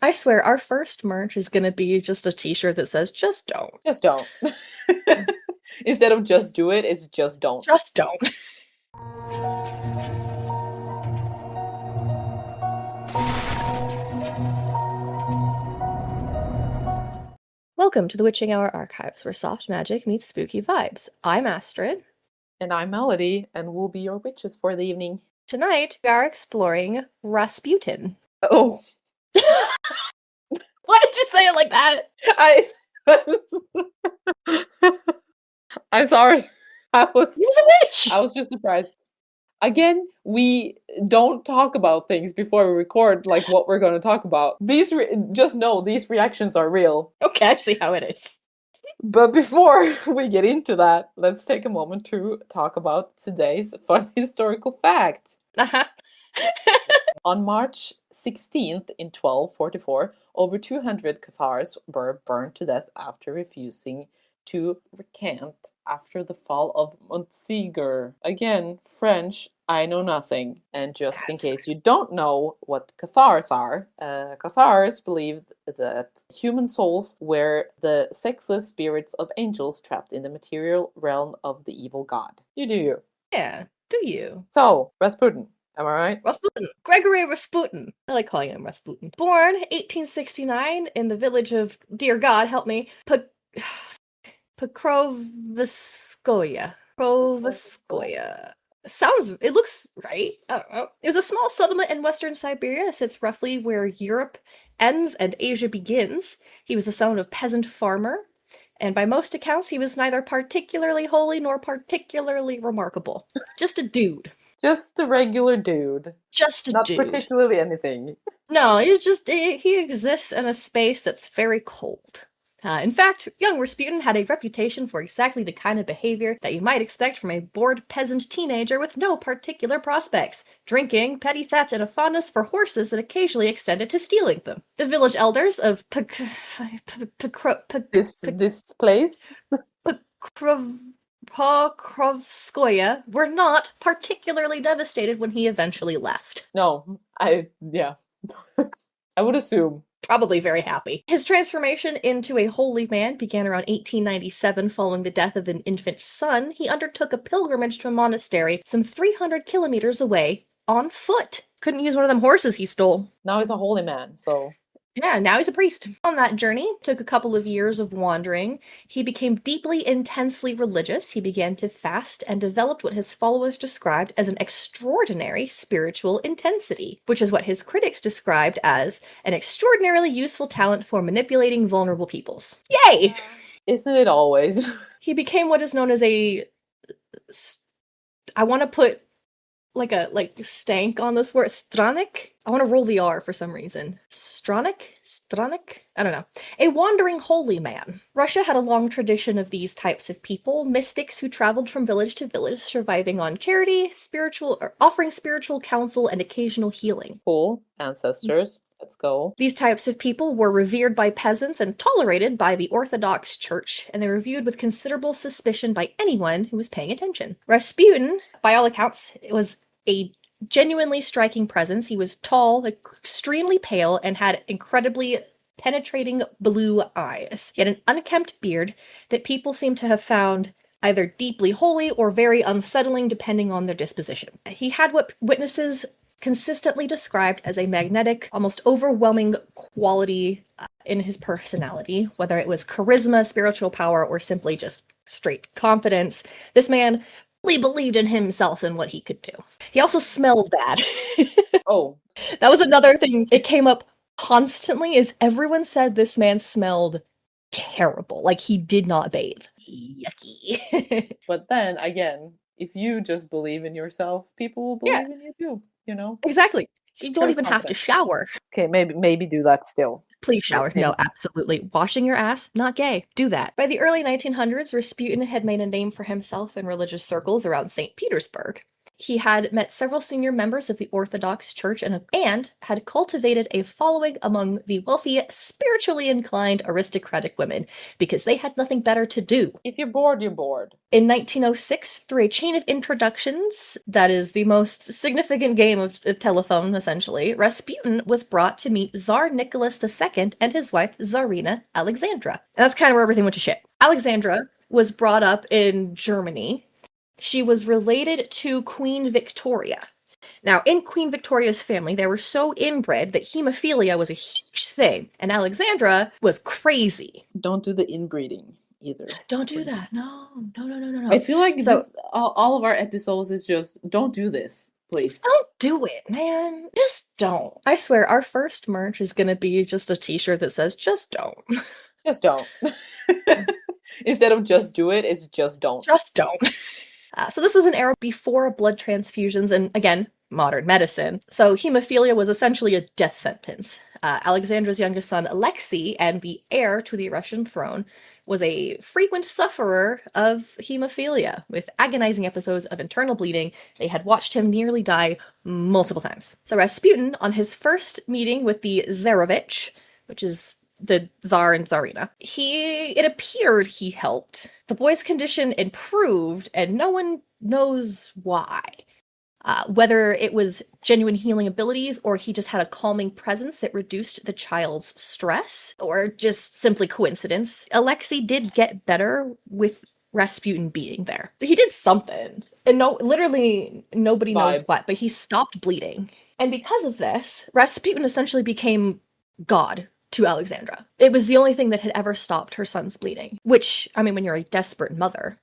I swear, our first merch is gonna be just a t-shirt that says, just don't. Just don't. Instead of just do it, it's just don't. Just don't. Welcome to the Witching Hour Archives, where soft magic meets spooky vibes. I'm Astrid. And I'm Melody, and we'll be your witches for the evening. Tonight, we are exploring Rasputin. Oh, Why did you say it like that? I I'm sorry. I was He was a witch! I was just surprised. Again, we don't talk about things before we record, like what we're going to talk about. Just know these reactions are real. Okay, I see how it is. But before we get into that, let's take a moment to talk about today's fun historical fact. Uh-huh. On March 16th in 1244, over 200 Cathars were burned to death after refusing to recant after the fall of Montségur. Again, French, I know nothing. And just in case you don't know what Cathars are, Cathars believed that human souls were the sexless spirits of angels trapped in the material realm of the evil god. You do you. Yeah, do you? So, Rasputin. Am I right? Rasputin. Gregory Rasputin. I like calling him Rasputin. Born 1869 in the village of, dear God, help me, Pokrovskoye. Pokrovskoye. It looks right. I don't know. It was a small settlement in western Siberia. It sits roughly where Europe ends and Asia begins. He was the son of a peasant farmer, and by most accounts, he was neither particularly holy nor particularly remarkable. Just a dude. Just a regular dude. Just a Not dude. particularly anything. No, he exists in a space that's very cold. In fact, young Rasputin had a reputation for exactly the kind of behavior that you might expect from a bored peasant teenager with no particular prospects: drinking, petty theft, and a fondness for horses that occasionally extended to stealing them. The village elders of This place? Pokrovskoye were not particularly devastated when he eventually left. No, yeah. I would assume. Probably very happy. His transformation into a holy man began around 1897 following the death of an infant son. He undertook a pilgrimage to a monastery some 300 kilometers away on foot. Couldn't use one of them horses he stole. Now he's a holy man, so. Yeah, now he's a priest. On that journey, took a couple of years of wandering. He became deeply, intensely religious. He began to fast and developed what his followers described as an extraordinary spiritual intensity, which is what his critics described as an extraordinarily useful talent for manipulating vulnerable peoples. Yay! Isn't it always? He became what is known as I want to put like stank on this word. Stranic? I want to roll the R for some reason. Stranic? I don't know. A wandering holy man. Russia had a long tradition of these types of people, mystics who traveled from village to village, surviving on charity, offering spiritual counsel and occasional healing. Cool. Ancestors. Let's go. These types of people were revered by peasants and tolerated by the Orthodox Church, and they were viewed with considerable suspicion by anyone who was paying attention. Rasputin, by all accounts, was a genuinely striking presence. He was tall, extremely pale, and had incredibly penetrating blue eyes. He had an unkempt beard that people seem to have found either deeply holy or very unsettling depending on their disposition. He had what witnesses consistently described as a magnetic, almost overwhelming quality in his personality, whether it was charisma, spiritual power, or simply just straight confidence. This man really believed in himself and what he could do. He also smelled bad. Oh. That was another thing. It came up constantly, is everyone said this man smelled terrible. Like he did not bathe. Yucky. But then, again, if you just believe in yourself, people will believe in you too, you know? Exactly. You don't Very even have to confident. shower. Okay, maybe do that still. Please shower. Maybe No, absolutely. Washing your ass, not gay. Do that. By the early 1900s, Rasputin had made a name for himself in religious circles around St. Petersburg. He had met several senior members of the Orthodox Church and had cultivated a following among the wealthy, spiritually inclined aristocratic women because they had nothing better to do. If you're bored, you're bored. In 1906, through a chain of introductions, that is the most significant game of telephone, essentially, Rasputin was brought to meet Tsar Nicholas II and his wife, Tsarina Alexandra. And that's kind of where everything went to shit. Alexandra was brought up in Germany. She was related to Queen Victoria. Now, in Queen Victoria's family, they were so inbred that hemophilia was a huge thing, and Alexandra was crazy. Don't do the inbreeding either. Don't do that. No. I feel like all of our episodes is just, don't do this, please. Just don't do it, man. Just don't. I swear, our first merch is gonna be just a t-shirt that says, just don't. Just don't. Instead of just do it, it's just don't. Just don't. So this was an era before blood transfusions and, again, modern medicine. So hemophilia was essentially a death sentence. Alexandra's youngest son, Alexei, and the heir to the Russian throne, was a frequent sufferer of hemophilia, with agonizing episodes of internal bleeding. They had watched him nearly die multiple times. So Rasputin, on his first meeting with the Tsarevich, which is the Tsar and Tsarina, it appeared he helped. The boy's condition improved, and no one knows why. Whether it was genuine healing abilities, or he just had a calming presence that reduced the child's stress, or just simply coincidence, Alexei did get better with Rasputin being there. He did something. And literally nobody knows what, but he stopped bleeding. And because of this, Rasputin essentially became God to Alexandra. It was the only thing that had ever stopped her son's bleeding. Which, I mean, when you're a desperate mother,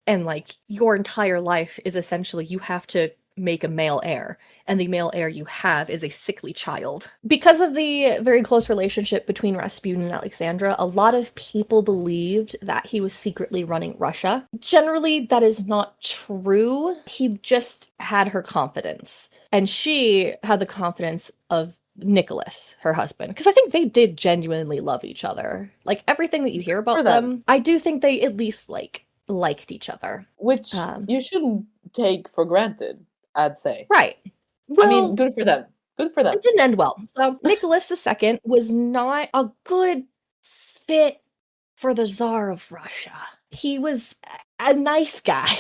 and like your entire life is essentially you have to make a male heir, and the male heir you have is a sickly child. Because of the very close relationship between Rasputin and Alexandra, a lot of people believed that he was secretly running Russia. Generally, that is not true. He just had her confidence, and she had the confidence of Nicholas, her husband, because I think they did genuinely love each other. Like, everything that you hear about them, I do think they at least liked each other, which you shouldn't take for granted, I'd say. Right. Well, I mean, good for them. Good for them. It didn't end well. So Nicholas II was not a good fit for the Tsar of Russia. He was a nice guy.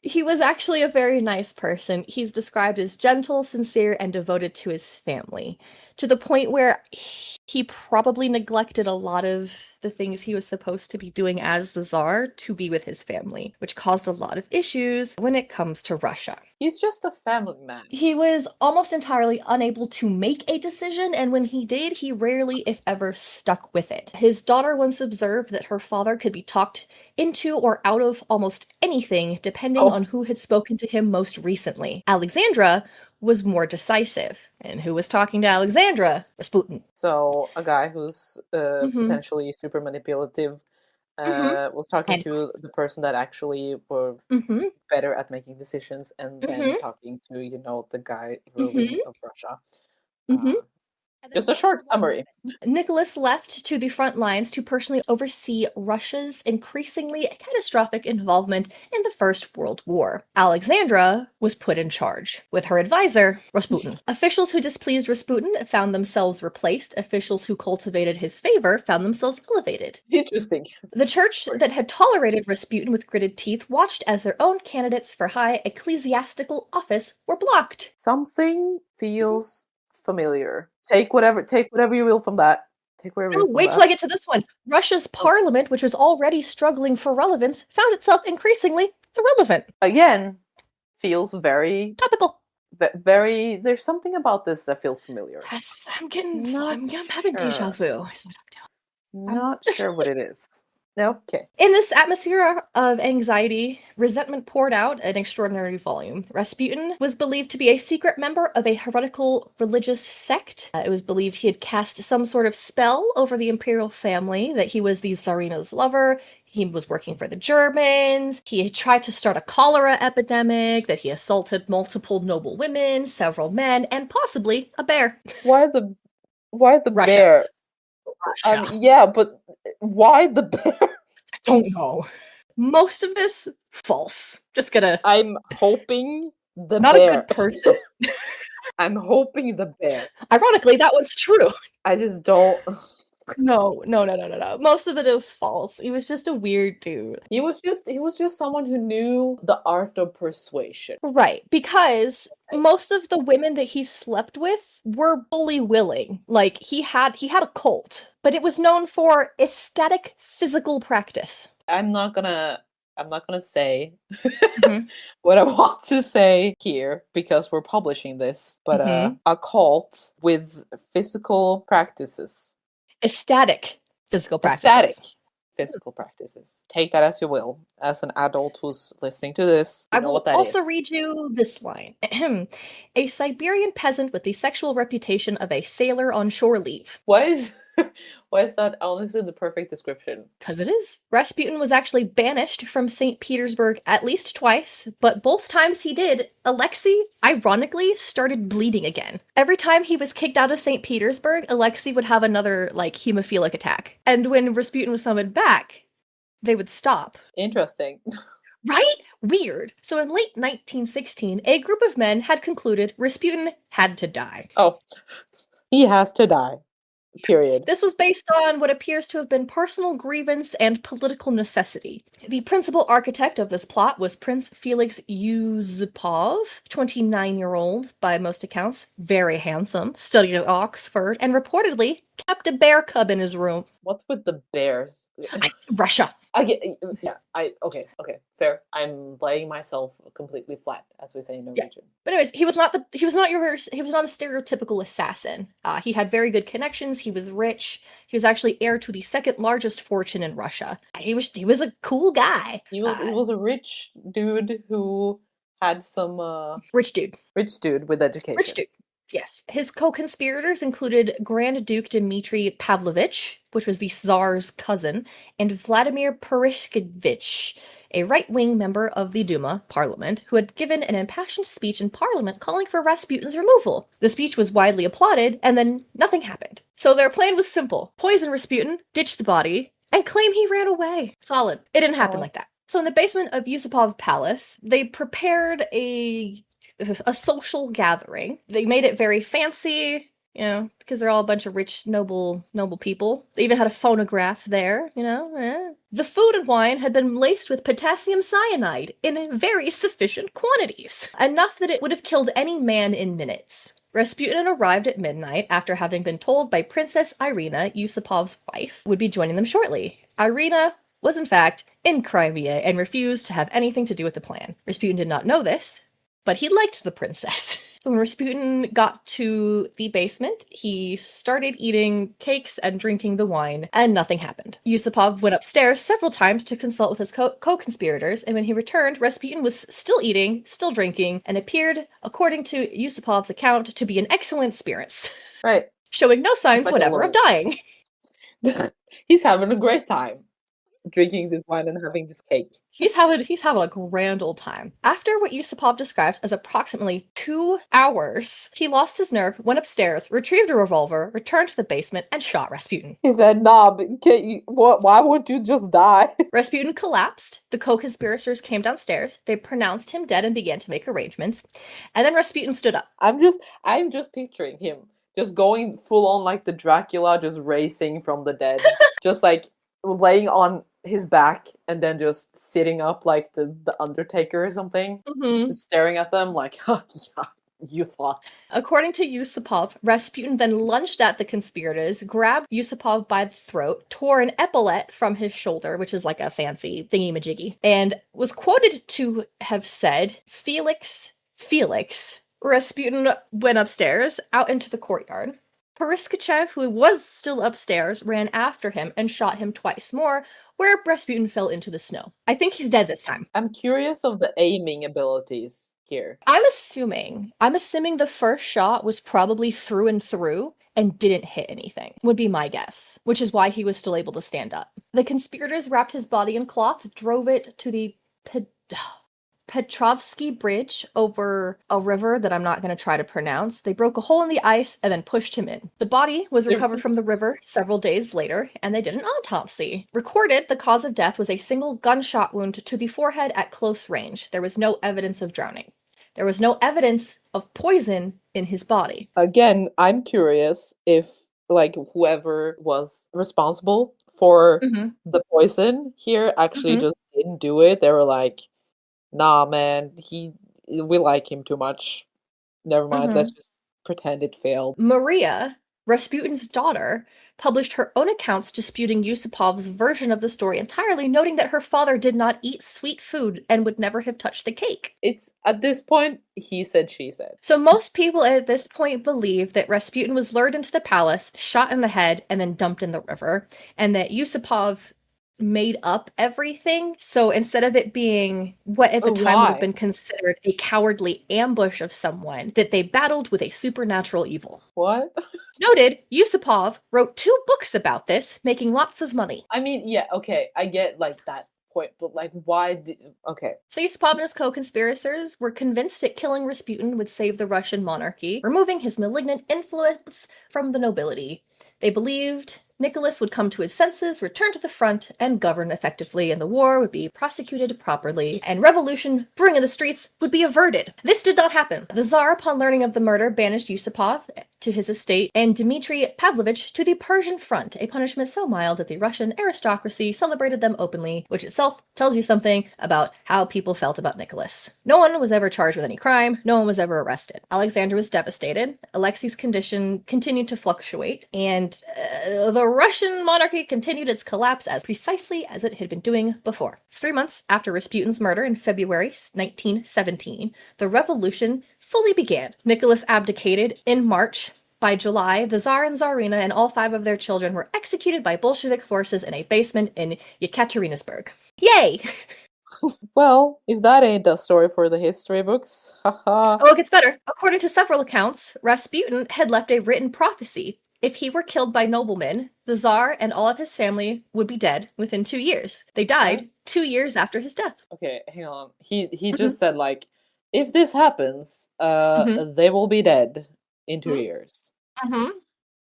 He was actually a very nice person. He's described as gentle, sincere, and devoted to his family, to the point where he probably neglected a lot of the things he was supposed to be doing as the Tsar to be with his family, which caused a lot of issues when it comes to Russia. He's just a family man. He was almost entirely unable to make a decision, and when he did, he rarely, if ever, stuck with it. His daughter once observed that her father could be talked into or out of almost anything, depending on who had spoken to him most recently. Alexandra was more decisive. And who was talking to Alexandra? Rasputin. So a guy who's potentially super manipulative was talking to the person that actually were better at making decisions, and then talking to, the guy ruling of Russia. Just a short summary. Nicholas left to the front lines to personally oversee Russia's increasingly catastrophic involvement in the First World War. Alexandra was put in charge, with her advisor, Rasputin. Officials who displeased Rasputin found themselves replaced. Officials who cultivated his favor found themselves elevated. Interesting. The church that had tolerated Rasputin with gritted teeth watched as their own candidates for high ecclesiastical office were blocked. Something feels familiar. Take whatever you will from that. Wait till I get to this one. Russia's parliament, which was already struggling for relevance, found itself increasingly irrelevant. Again, feels very topical. Very. There's something about this that feels familiar. Yes, I'm having deja vu. Not sure what it is. Okay. In this atmosphere of anxiety, resentment poured out an extraordinary volume. Rasputin was believed to be a secret member of a heretical religious sect. It was believed he had cast some sort of spell over the imperial family, that he was the Tsarina's lover, he was working for the Germans, he had tried to start a cholera epidemic, that he assaulted multiple noble women, several men, and possibly a bear. Why the Russia. Bear? Yeah, but why the bear? I don't know. Most of this, false. Just gonna... I'm hoping The Not a bear. good person. I'm hoping the bear. Ironically, that one's true. I just don't. No. Most of it is false. He was just a weird dude. He was just someone who knew the art of persuasion. Right, because most of the women that he slept with were fully willing. Like he had a cult, but it was known for ecstatic physical practice. I'm not gonna say Mhm. what I want to say here because we're publishing this, but Mhm. a cult with physical practices. Ecstatic physical Ecstatic practices. physical practices. Take that as you will. As an adult who's listening to this, you I know will what that also is. read you this line. A Siberian peasant with the sexual reputation of a sailor on shore leave. Why is why is that honestly the perfect description? Because it is. Rasputin was actually banished from St. Petersburg at least twice, but both times he did, Alexei, ironically, started bleeding again. Every time he was kicked out of St. Petersburg, Alexei would have another, hemophilic attack. And when Rasputin was summoned back, they would stop. Interesting. Right? Weird. So in late 1916, a group of men had concluded Rasputin had to die. Oh, he has to die. Period. This was based on what appears to have been personal grievance and political necessity. The principal architect of this plot was Prince Felix Yusupov, 29-year-old by most accounts, very handsome, studied at Oxford, and reportedly kept a bear cub in his room. What's with the bears? Russia. Okay, fair. I'm laying myself completely flat, as we say in Norwegian. But anyways, he was not a stereotypical assassin. He had very good connections. He was rich. He was actually heir to the second largest fortune in Russia. He was a cool guy. He was a rich dude who had some Rich dude. rich dude with education. Rich dude. Yes. His co-conspirators included Grand Duke Dmitry Pavlovich, which was the Tsar's cousin, and Vladimir Purishkevich, a right-wing member of the Duma parliament, who had given an impassioned speech in parliament calling for Rasputin's removal. The speech was widely applauded, and then nothing happened. So their plan was simple. Poison Rasputin, ditch the body, and claim he ran away. Solid. It didn't happen like that. So in the basement of Yusupov Palace, they prepared a social gathering. They made it very fancy, because they're all a bunch of rich, noble people. They even had a phonograph there, The food and wine had been laced with potassium cyanide in very sufficient quantities, enough that it would have killed any man in minutes. Rasputin arrived at midnight after having been told by Princess Irina, Yusupov's wife, would be joining them shortly. Irina was in fact in Crimea and refused to have anything to do with the plan. Rasputin did not know this, but he liked the princess. When Rasputin got to the basement, he started eating cakes and drinking the wine, and nothing happened. Yusupov went upstairs several times to consult with his co-conspirators, and when he returned, Rasputin was still eating, still drinking, and appeared, according to Yusupov's account, to be in excellent spirits. Right. Showing no signs whatever of dying. He's having a great time. Drinking this wine and having this cake. He's having a grand old time. After what Yusupov describes as approximately 2 hours, he lost his nerve, went upstairs, retrieved a revolver, returned to the basement, and shot Rasputin. He said, "Nah, why won't you just die?" Rasputin collapsed. The co-conspirators came downstairs. They pronounced him dead and began to make arrangements. And then Rasputin stood up. I'm just picturing him just going full on like the Dracula, just racing from the dead, just like laying on his back and then just sitting up like the Undertaker or something, just staring at them like, oh, yeah, you thought. According to Yusupov, Rasputin then lunged at the conspirators, grabbed Yusupov by the throat, tore an epaulette from his shoulder, which is like a fancy thingy-majiggy, and was quoted to have said, Felix, Rasputin went upstairs, out into the courtyard. Purishkevich, who was still upstairs, ran after him and shot him twice more, where Rasputin fell into the snow. I think he's dead this time. I'm curious of the aiming abilities here. I'm assuming the first shot was probably through and through and didn't hit anything, would be my guess, which is why he was still able to stand up. The conspirators wrapped his body in cloth, drove it to the Petrovsky Bridge over a river that I'm not going to try to pronounce. They broke a hole in the ice and then pushed him in. The body was recovered from the river several days later, and they did an autopsy. Recorded, the cause of death was a single gunshot wound to the forehead at close range. There was no evidence of drowning. There was no evidence of poison in his body. Again, I'm curious if like whoever was responsible for Mm-hmm. the poison here actually Mm-hmm. just didn't do it. They were like, "Nah, man, we like him too much. Never mind. Mm-hmm. Let's just pretend it failed." Maria, Rasputin's daughter, published her own accounts disputing Yusupov's version of the story entirely, noting that her father did not eat sweet food and would never have touched the cake. It's at this point, he said, she said. So most people at this point believe that Rasputin was lured into the palace, shot in the head, and then dumped in the river, and that Yusupov made up everything. So instead of it being what at the time would have Why? been considered a cowardly ambush of someone, that they battled with a supernatural evil. What? Noted, Yusupov wrote 2 books about this, making lots of money. I mean, yeah, okay, I get like that point, but like, why did? Okay, So Yusupov and his co-conspirators were convinced that killing Rasputin would save the Russian monarchy, removing his malignant influence from the nobility. They believed Nicholas would come to his senses, return to the front, and govern effectively, and the war would be prosecuted properly, and revolution, brewing in the streets, would be averted. This did not happen. The Tsar, upon learning of the murder, banished Yusupov to his estate and Dmitry Pavlovich to the Persian front, a punishment so mild that the Russian aristocracy celebrated them openly, which itself tells you something about how people felt about Nicholas. No one was ever charged with any crime, no one was ever arrested. Alexander was devastated, Alexei's condition continued to fluctuate, and the Russian monarchy continued its collapse as precisely as it had been doing before. 3 months after Rasputin's murder in February 1917, the revolution fully began. Nicholas abdicated in March. By July, the Tsar and Tsarina and all 5 of their children were executed by Bolshevik forces in a basement in Yekaterinburg. Yay! well, if that ain't a story for the history books, haha. Oh, it gets better. According to several accounts, Rasputin had left a written prophecy. If he were killed by noblemen, the Tsar and all of his family would be dead within 2 years. They died 2 years after his death. Okay, hang on. He Mhm. just said like, if this happens, Mhm. they will be dead in 2 years. Mhm.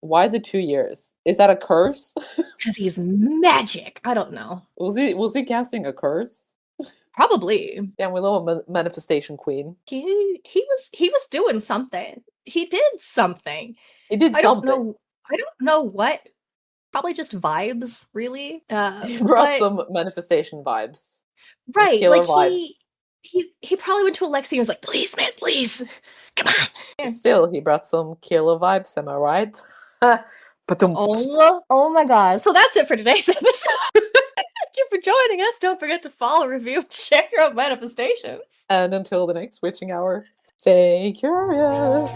Why the 2 years? Is that a curse? Because he's magic. I don't know. Was he casting a curse? Probably. Damn, we love a manifestation queen. He was doing something. He did something. He did I don't something. know. I don't know what. Probably just vibes, really. He brought But some manifestation vibes. Some right, killer like vibes. he probably went to Alexei and was like, "Please, man, please, come on." But still, he brought some killer vibes, am I right? But Oh my god. So that's it for today's episode. Thank you for joining us. Don't forget to follow, review, and share your own manifestations. And until the next witching hour, stay curious.